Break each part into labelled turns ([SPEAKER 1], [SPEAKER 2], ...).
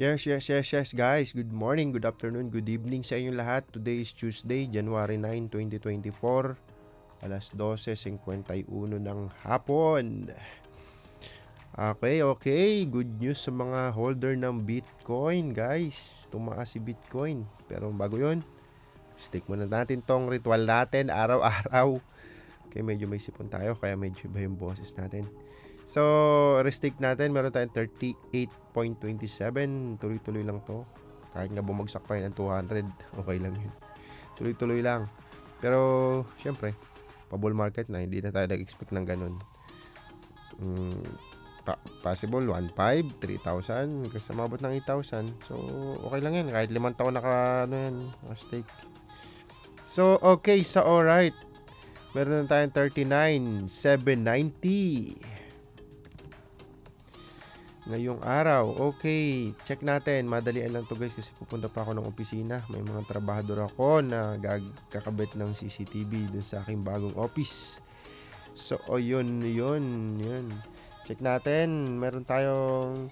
[SPEAKER 1] Yes, guys. Good morning, good afternoon, good evening sa inyong lahat. Today is Tuesday, January 9, 2024. Alas 12:51 ng hapon. Okay. Good news sa mga holder ng Bitcoin, guys. Tumaas si Bitcoin. Pero bago yun, stick muna natin tong ritual natin araw-araw. Okay, medyo may sipon tayo, kaya medyo iba yung boses natin. So, restrict natin. Meron tayong 38.27. Tuloy-tuloy lang to. Kahit nga bumagsak pa yun ng 200, okay lang yun. Tuloy-tuloy lang. Pero, syempre, pa-bull market na. Hindi na tayo nag-expect ng ganun. Possible, 1.5, 3,000. Kasi mabot ng 8,000. So, okay lang yan. Kahit 5 taon naka-stake. So, okay. So, alright. Meron na tayong 39,790. Ngayong araw. Okay, check natin. Madalian lang to guys kasi pupunta pa ako ng opisina. May mga trabahador ako na kakabit ng CCTV dun sa aking bagong office. So, yun. Check natin. Meron tayong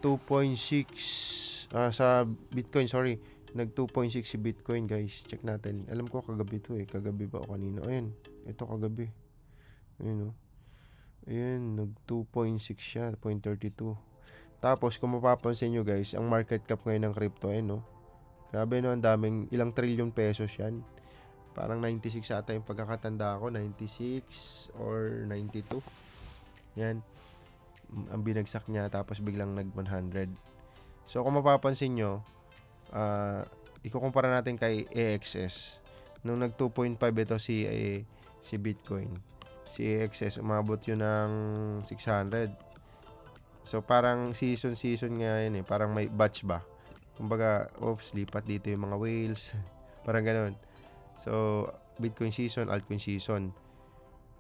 [SPEAKER 1] 2.6 sa Bitcoin, sorry. Nag 2.6 si Bitcoin guys. Check natin. Alam ko kagabi to Kagabi ba o kanina? Ayun. Ito kagabi. Ayun Ayan, nag 2.6 siya, 0.32. Tapos kung mapapansin nyo guys, ang market cap ngayon ng crypto grabe ang daming, ilang trillion pesos yan. Parang 96 ata yung pagkakatanda ko, 96 or 92. Yan, ang binagsak niya tapos biglang nag 100. So kung mapapansin nyo, ikukumpara natin kay AXS. Nung nag 2.5 ito si Bitcoin. Si AXS umabot yun ng 600. So parang season nga yun parang may batch ba. Kumbaga, lipat dito yung mga whales. Parang ganoon. So Bitcoin season, altcoin season.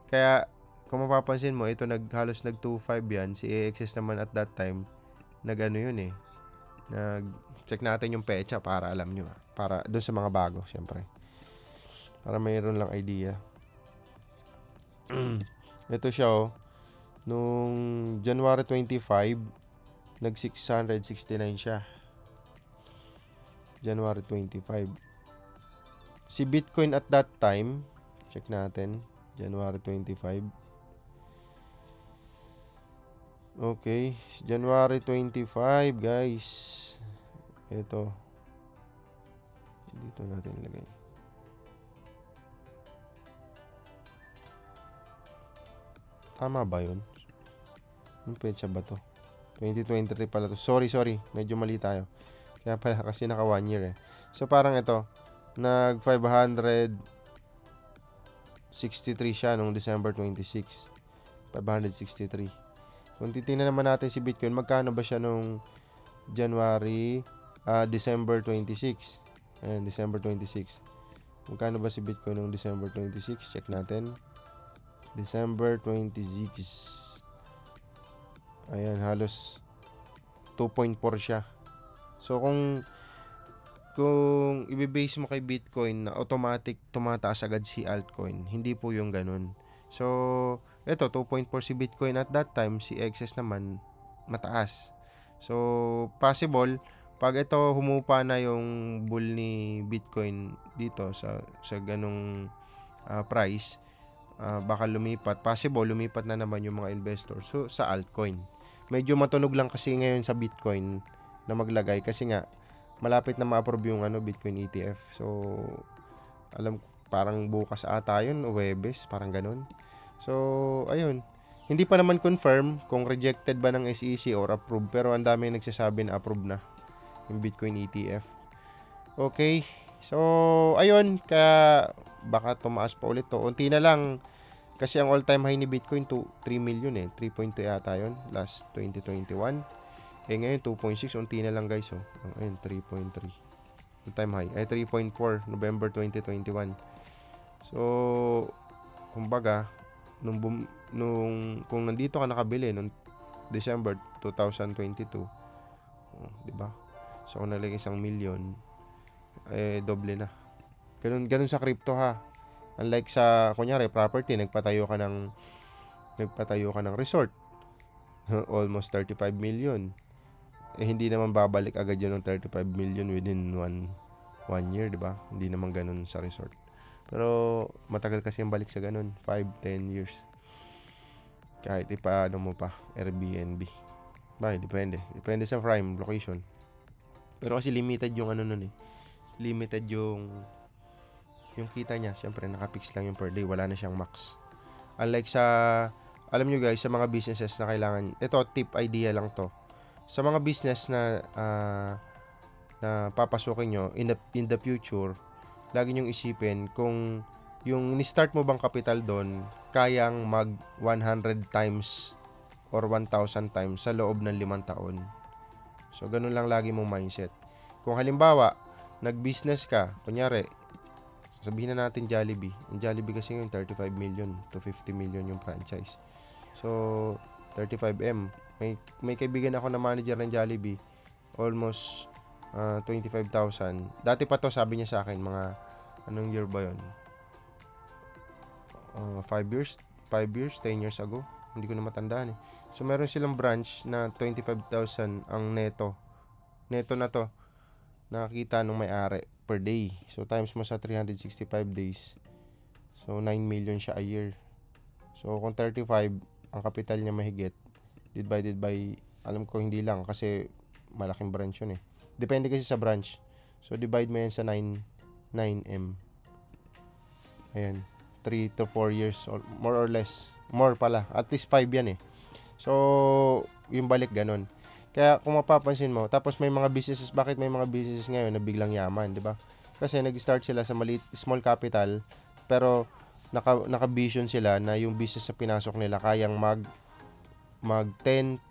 [SPEAKER 1] Kaya kung mapapansin mo, ito halos nag 2.5 yan. Si AXS naman at that time nag-check natin yung pecha para alam nyo. Para doon sa mga bago, syempre. Para mayroon lang idea. Ito siya nung January 25 nag 669 siya. January 25. Si Bitcoin at that time, check natin, January 25. Okay, January 25 guys. Ito. Dito natin lagay. Tama ba yun? Anong petsa ba to? 2023 pala to. Sorry. Medyo mali tayo. Kaya pala kasi naka 1 year So parang ito. Nag 563 siya nung December 26. 563. Kung titingnan naman natin si Bitcoin, magkano ba siya nung December 26? Ayan, December 26. Magkano ba si Bitcoin nung December 26? Check natin. December 26. Ayan, halos 2.4 siya. So, kung i-base mo kay Bitcoin na automatic tumataas agad si altcoin, hindi po yung ganun. So, ito, 2.4 si Bitcoin at that time, si XS naman, mataas. So, possible, pag ito humupa na yung bull ni Bitcoin dito sa ganung price, baka lumipat. Possible, lumipat na naman yung mga investors sa altcoin. Medyo matunog lang kasi ngayon sa Bitcoin na maglagay kasi nga malapit na ma-approve yung Bitcoin ETF. So, parang bukas ata yun, o Webes, parang ganun. So, ayun. Hindi pa naman confirm kung rejected ba ng SEC or approved, pero ang dami nagsasabi na approve na yung Bitcoin ETF. Okay. So, ayun. Kaya baka tumaas pa ulit to. Unti na lang. Kasi ang all-time high ni Bitcoin 3 million 3.2 yata yun. Last 2021. Ngayon 2.6. Unti na lang guys. Ayun, 3.3. All-time high. 3.4. November 2021. So, kumbaga, kung nandito ka nakabili nung December 2022, diba? So, kung nalagay 1 million, doble na. Ganun sa crypto ha. Unlike sa, kunyari, property, nagpatayo ka ng resort. Almost 35 million. hindi naman babalik agad yun ng 35 million within one year, di ba? Hindi naman ganun sa resort. Pero matagal kasi yung balik sa ganun, 5-10 years. Kahit ipaano mo pa, Airbnb. Depende sa prime location. Pero kasi limited yung ano nun eh. Limited yung kita niya. Siyempre, nakapix lang yung per day. Wala na siyang max. Unlike sa, alam nyo guys, sa mga businesses na kailangan, ito, tip idea lang to. Sa mga business na papasukin nyo in the future, lagi nyong isipin kung yung ni-start mo bang capital doon, kayang mag 100 times or 1,000 times sa loob ng 5 taon. So, ganun lang lagi mong mindset. Kung halimbawa, nag-business ka, kunyari, sabihin na natin Jollibee. Yung Jollibee kasi yung 35 million to 50 million yung franchise. So, 35M. May kaibigan ako na manager ng Jollibee. Almost 25,000. Dati pa to, sabi niya sa akin, mga anong year ba yun? 5 years, 10 years ago. Hindi ko na matandaan eh. So, meron silang branch na 25,000 ang neto. Neto na to. Nakakita nung may-ari per day. So, times mo sa 365 days. So, 9 million siya a year. So, kung 35, ang kapital niya mahigit, divided by, alam ko hindi lang kasi malaking branch yun eh. Depende kasi sa branch. So, divide mo yan sa 9M. Ayan. 3 to 4 years, or more or less. More pala. At least 5 yan eh. So, yung balik ganun. Kaya kung mapapansin mo, tapos may mga businesses, bakit may mga businesses ngayon na biglang yaman, di ba? Kasi nag-start sila sa small capital, pero naka-vision sila na yung business sa pinasok nila kayang mag 100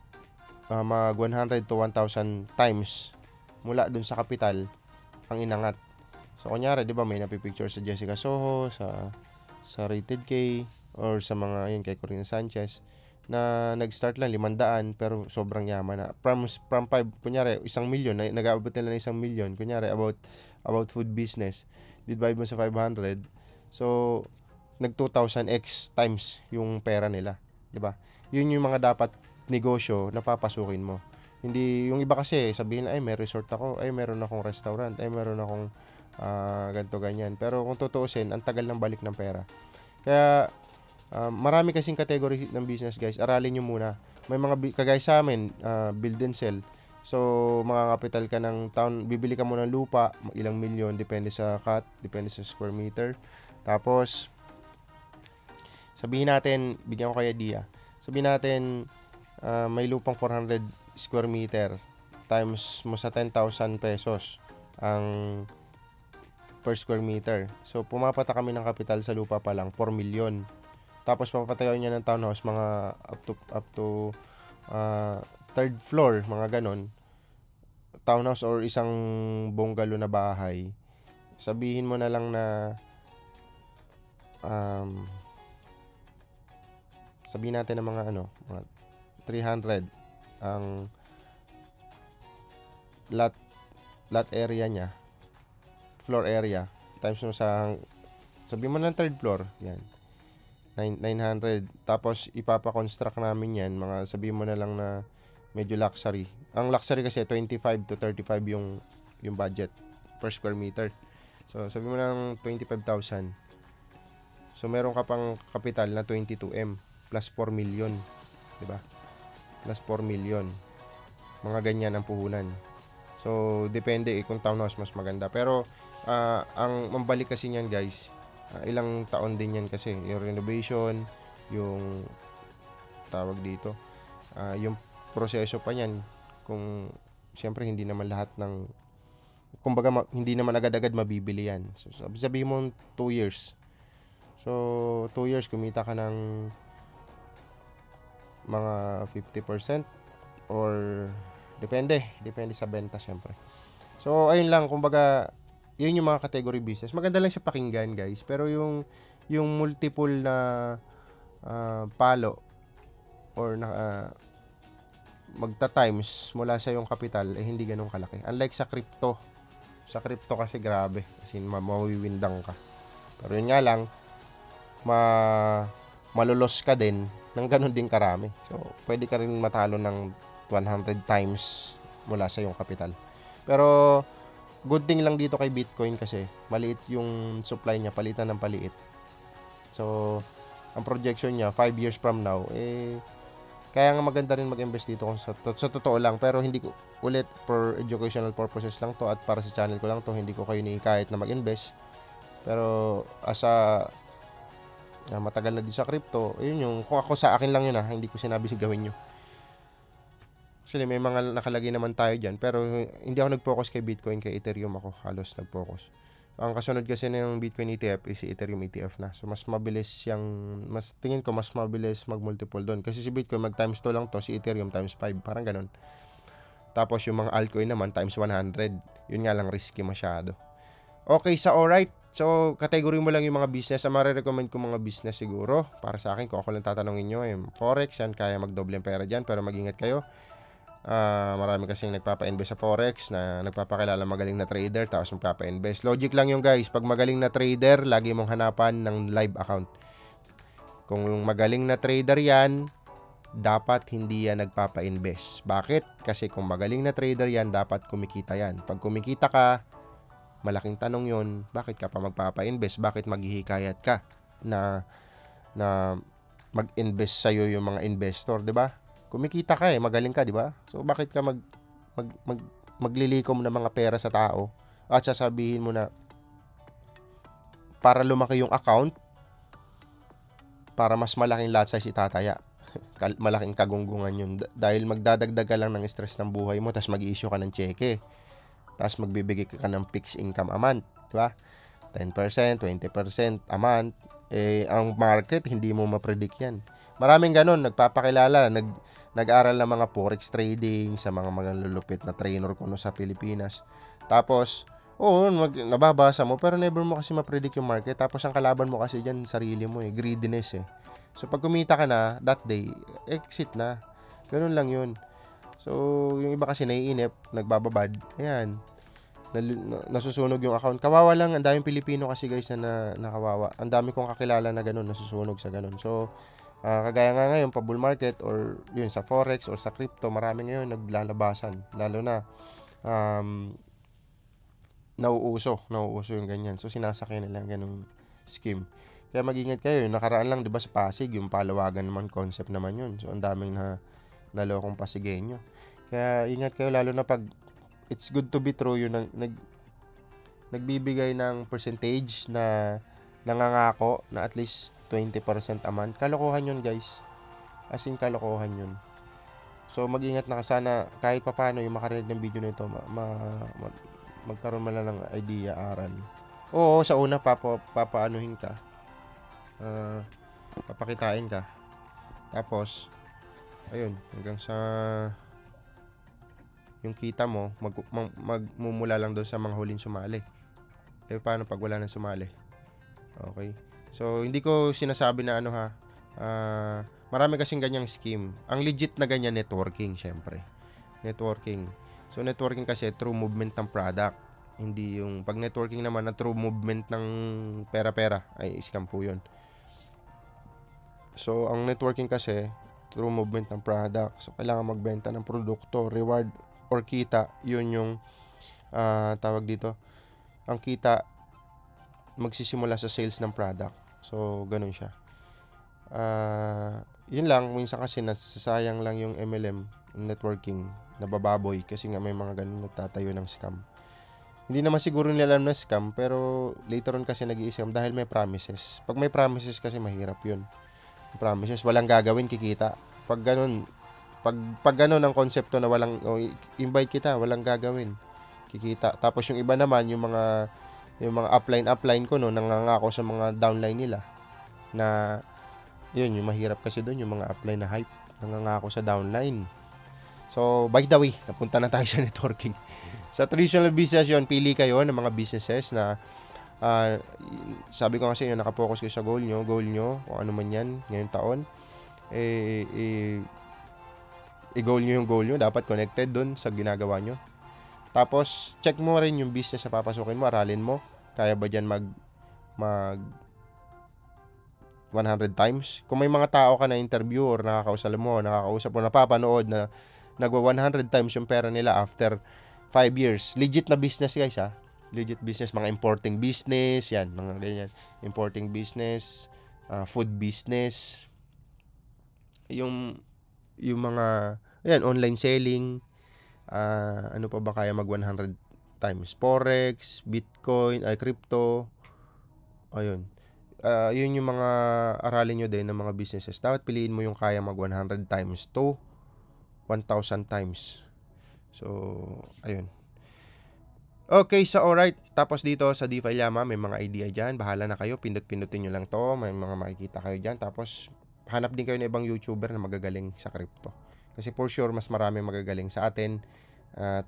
[SPEAKER 1] to 1,000 times mula dun sa capital ang inangat. So, kunyari, di ba, may napipicture sa Jessica Soho, sa Rated K, or sa mga, yun, kay Corina Sanchez, na nag-start lang 500 pero sobrang yaman na. From 5, kunyari 1 million, nag-aabot nila ng 1 million, kunyari about food business. Divide mo sa 500. So, nag 2,000x times yung pera nila, 'di ba? Yun yung mga dapat negosyo na papasukin mo. Hindi yung iba kasi sabihin ay may resort ako, ay meron akong restaurant, ay meron akong ganto ganyan. Pero kung tutuusin, ang tagal ng balik ng pera. Kaya marami kasing category ng business guys. Aralin nyo muna. May mga kagaya sa amin, build and sell. So, mga capital ka ng town, bibili ka muna ng lupa, ilang milyon, depende sa cut, depende sa square meter. Tapos, sabihin natin, bigyan ko kaya idea. Sabihin natin, may lupang 400 square meter times mo sa 10,000 pesos ang per square meter. So, pumapata kami ng kapital sa lupa pa lang, 4 million. Tapos papatayon niya ng townhouse mga up to third floor, mga ganon. Townhouse or isang bungalow na bahay. Sabihin mo na lang na sabihin natin ng mga mga 300 ang lot area niya, floor area, times mo sa sabihin mo ng third floor, yan. 900. Tapos, ipapa-construct namin yan. Mga sabihin mo na lang na medyo luxury. Ang luxury kasi, 25 to 35 yung budget per square meter. So, sabihin mo lang 25,000. So, meron ka pang kapital na 22M plus 4 million. Diba? Plus 4 million. Mga ganyan ang puhunan. So, depende kung townhouse mas maganda. Pero, ang mambalik kasi niyan guys, ilang taon din yan kasi yung renovation, yung tawag dito, yung proseso pa yan, kung siyempre hindi naman lahat ng kumbaga hindi naman agad-agad mabibili yan. So, sabihin mo 2 years. So 2 years kumita ka ng mga 50% or depende sa benta siyempre. So ayun lang, kumbaga yun yung mga category business. Maganda lang siya pakinggan, guys. Pero yung multiple na palo or magta-times mula sa yung capital hindi ganun kalaki. Unlike sa crypto. Sa crypto kasi grabe. Kasi mawiwindang ka. Pero yun nga lang, malulos ka din ng ganun din karami. So, pwede ka rin matalo ng 100 times mula sa yung kapital. Pero good thing lang dito kay Bitcoin kasi maliit yung supply niya, palitan ng paliit. So, ang projection niya 5 years from now, kaya nga maganda rin mag-invest dito kung sa totoo lang. Pero hindi ko, ulit, for educational purposes lang to at para sa channel ko lang to, hindi ko kayo kahit na mag-invest. Pero matagal na din sa crypto, yun yung, kung ako sa akin lang yun hindi ko sinabi gawin nyo. Actually, may mga nakalagay naman tayo dyan, pero hindi ako nag-focus kay Bitcoin, kay Ethereum ako halos nag-focus. Ang kasunod kasi ng Bitcoin ETF is si Ethereum ETF na. So, mas mabilis tingin ko mas mabilis mag-multiple doon. Kasi si Bitcoin mag times 2 lang to, si Ethereum times 5, parang ganun. Tapos yung mga altcoin naman times 100. Yun nga lang risky masyado. Okay, alright. So, category mo lang yung mga business. Ang marirecommend ko mga business siguro, para sa akin, kung ako lang tatanungin nyo, Forex, yan, kaya magdoble ang pera dyan, pero mag-ingat kayo. Marami kasing nagpapa-invest sa Forex na nagpapakilala magaling na trader tapos magpapa-invest. Logic lang yung guys. Pag magaling na trader, lagi mong hanapan ng live account. Kung magaling na trader yan, dapat hindi yan nagpapa-invest. Bakit? Kasi kung magaling na trader yan, dapat kumikita yan. Pag kumikita ka, malaking tanong yun, bakit ka pa magpapa-invest? Bakit maghihikayat ka na mag-invest sa'yo yung mga investor, di ba? Kumikita ka magaling ka, di ba? So, bakit ka maglilikom ng mga pera sa tao at sasabihin mo na para lumaki yung account, para mas malaking lot size itataya. Malaking kagunggungan yun. Dahil magdadagdag ka lang ng stress ng buhay mo, tapos mag-i-issue ka ng cheque. Tapos magbibigay ka ng fixed income a month, di ba? 10%, 20% a month. Ang market, hindi mo ma-predict yan. Maraming ganun, nagpapakilala, nag-aral ng mga forex trading sa mga lulupit na trainer ko sa Pilipinas. Tapos, nababasa mo, pero never mo kasi ma-predict yung market. Tapos, ang kalaban mo kasi dyan, sarili mo greediness So, pag kumita ka na, that day, exit na. Ganun lang yun. So, yung iba kasi naiinip, nagbababad, ayan, nasusunog yung account. Kawawa lang, ang daming Pilipino kasi guys na nakawawa. Ang dami kong kakilala na ganun, nasusunog sa ganun. So, kagaya nga ngayon, pa bull market or yun sa forex or sa crypto, marami ngayon naglalabasan. Lalo na, nauuso yung ganyan. So, sinasakyan nila ganung scheme. Kaya mag-ingat kayo. Nakaraan lang, di ba, sa Pasig, yung palawagan naman, concept naman yun. So, ang daming nalokong Pasigenyo. Kaya ingat kayo, lalo na pag it's good to be true, yung nagbibigay ng percentage na nangangako na at least 20% a month. Kalokohan yun, guys. As in, kalokohan yun. So, mag-ingat na sana kahit papano yung makarinig ng video nito, magkaroon man lang ng idea, aral. Oo, sa una, papaanuhin ka. Papakitain ka. Tapos, ayun, hanggang sa yung kita mo, magmumula lang doon sa mga huling sumali. Paano pag wala nang sumali? Okay. So, hindi ko sinasabi na marami kasing ganyang scheme. Ang legit na ganyan, networking, syempre. Networking. So, networking kasi through movement ng product. Hindi yung, pag networking naman na through movement ng pera-pera, ay scam po yun. So, ang networking kasi, through movement ng product. So, kailangan magbenta ng produkto, reward, or kita. Yun yung, tawag dito. Ang kita, magsisimula sa sales ng product. So, ganun siya. Yun lang, minsan kasi nasasayang lang yung MLM, networking, nabababoy kasi nga may mga ganun nagtatayo ng scam. Hindi naman siguro nila alam na scam, pero later on kasi nag-i-scam dahil may promises. Pag may promises kasi mahirap yun. Promises, walang gagawin, kikita. Pag ganun ang konsepto na walang, invite kita, walang gagawin, kikita. Tapos yung iba naman, yung mga upline ko, nangangako sa mga downline nila, na, yun, yung mahirap kasi doon, yung mga upline na hype, nangangako sa downline. So, by the way, napunta na tayo sa networking. Sa traditional business yun, pili kayo ng mga businesses na, sabi ko kasi yun, nakapokus kayo sa goal nyo, kung ano man yan, ngayong taon, i-goal nyo yung goal nyo, dapat connected dun sa ginagawa nyo. Tapos, check mo rin yung business na papasukin mo, aralin mo, kaya ba dyan mag 100 times. Kung may mga tao ka na interview or nakakausap mo, napapanood na nagwa 100 times yung pera nila after 5 years. Legit na business, guys, ha. Legit business, mga importing business, yan, mga ganyan. Importing business, food business, yung mga, yan, online selling, ano pa ba kaya mag 100 times? Forex, Bitcoin, crypto, ayun. Yun yung mga aralin nyo din ng mga businesses. Dapat piliin mo yung kaya mag 100 times to 1,000 times. So, ayun. Okay, so alright. Tapos dito sa DeFi Llama, may mga idea dyan. Bahala na kayo. Pindot-pindutin nyo lang to. May mga makikita kayo dyan. Tapos, hanap din kayo ng ibang YouTuber na magagaling sa crypto. Kasi for sure, mas marami magagaling sa atin.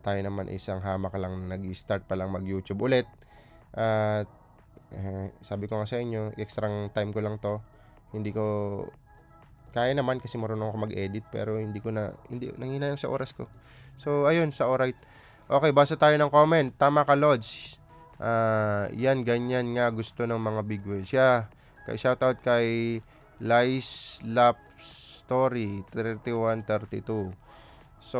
[SPEAKER 1] Tayo naman isang hamak lang nag-start pa lang mag-YouTube ulit. Sabi ko nga sa inyo, extrang time ko lang to. Hindi ko kaya naman kasi marunong ako mag-edit, pero hindi nanginayang sa oras ko. So ayun, sa alright. Okay, basa tayo ng comment. Tama ka, Lods. Yan, ganyan nga gusto ng mga big whales. Yeah. Shoutout kay Lice Lap Story 3132. So,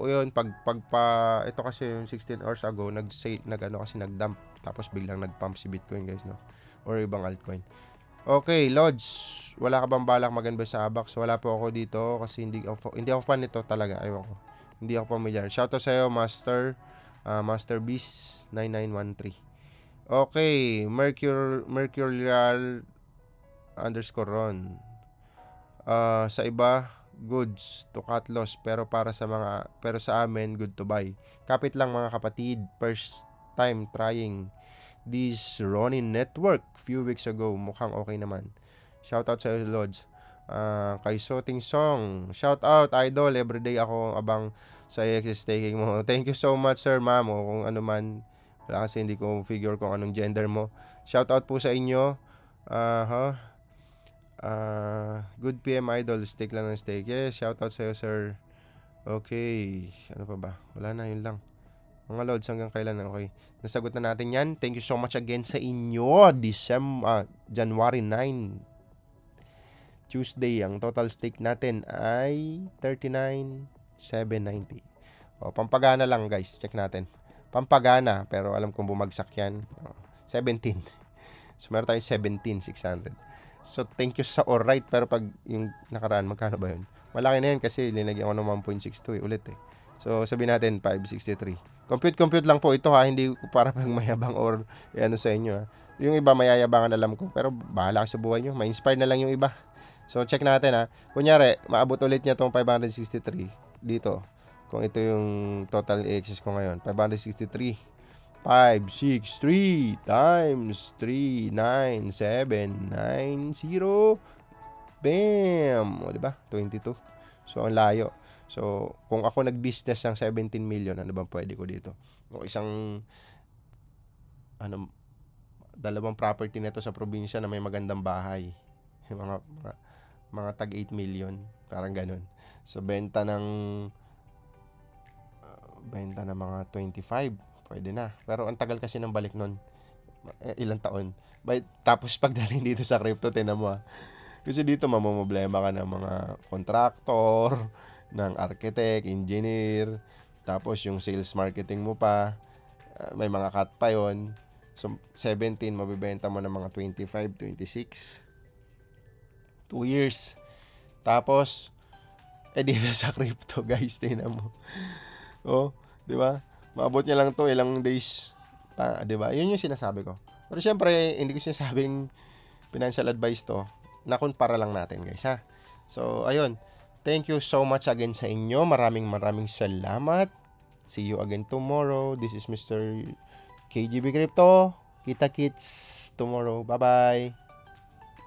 [SPEAKER 1] yun, ito kasi yung 16 hours ago, nag-dump. Tapos biglang nag-pump si Bitcoin, guys, no? Or ibang altcoin. Okay, Lods, wala ka bang balak mag-invest sa ABAX? Wala po ako dito kasi hindi ako fan nito talaga. Aywan ko. Hindi ako familiar. Shoutout sa iyo, Master Beast 9913. Okay, Mercurial _ Ron. Sa iba, goods to cut loss, pero sa amin, good to buy. Kapit lang mga kapatid, first time trying this Ronin network few weeks ago. Mukhang okay naman. Shoutout sa iyo, Lods. Kay Soting Song, shoutout, idol. Everyday ako abang sa EX staking mo. Thank you so much, sir, ma'am. O kung ano man. Wala kasi hindi ko figure kung anong gender mo. Shoutout po sa inyo. Good PM, idol. Stake lang ng stake. Yes, shoutout sa iyo, sir. Okay. Ano pa ba? Wala na, yun lang. Mga Lods, hanggang kailan na? Okay. Nasagot na natin yan. Thank you so much again sa inyo. January 9. Tuesday. Ang total stake natin ay 39,790. Pampagana lang, guys. Check natin. Pampagana. Pero alam kong bumagsak yan. 17. So, meron tayong 17,600. So, thank you sa alright. Pero pag yung nakaraan, magkano ba yun? Malaki na yun kasi linagyan ko ng 1.62 ulit eh. So, sabihin natin 563. Compute lang po ito, ha. Hindi para pang mayabang or ano sa inyo, ha. Yung iba mayayabangan, alam ko. Pero bahala sa buhay nyo. Ma-inspire na lang yung iba. So, check natin, ha. Kunyari, maabot ulit niya itong 563 dito. Kung ito yung total access ko ngayon. 563. 563 times 39790. Bam! O, diba? 22. So, ang layo. So, kung ako nag-business ng 17 million, ano bang pwede ko dito? O dalawang property nito sa probinsya na may magandang bahay. Mga tag 8 million. Parang ganun. So, benta ng mga 25. Pwede na. Pero ang tagal kasi ng balik nun. Ilang taon. Tapos pagdating dito sa crypto, tinan mo, kasi dito mamomblema ka ng mga contractor, ng architect, engineer, tapos yung sales marketing mo pa, may mga cut pa yon. So, 17, mabibenta mo ng mga 25, 26. 2 years. Tapos, dito sa crypto, guys, tingnan mo. Di ba? Maabot niya lang to ilang days pa, di ba? Yun yung sinasabi ko. Pero syempre, hindi ko sinasabing financial advice to. Nakumpara lang natin, guys, ha? So, ayun. Thank you so much again sa inyo. Maraming salamat. See you again tomorrow. This is Mr. KGB Crypto. Kita-kits tomorrow. Bye-bye.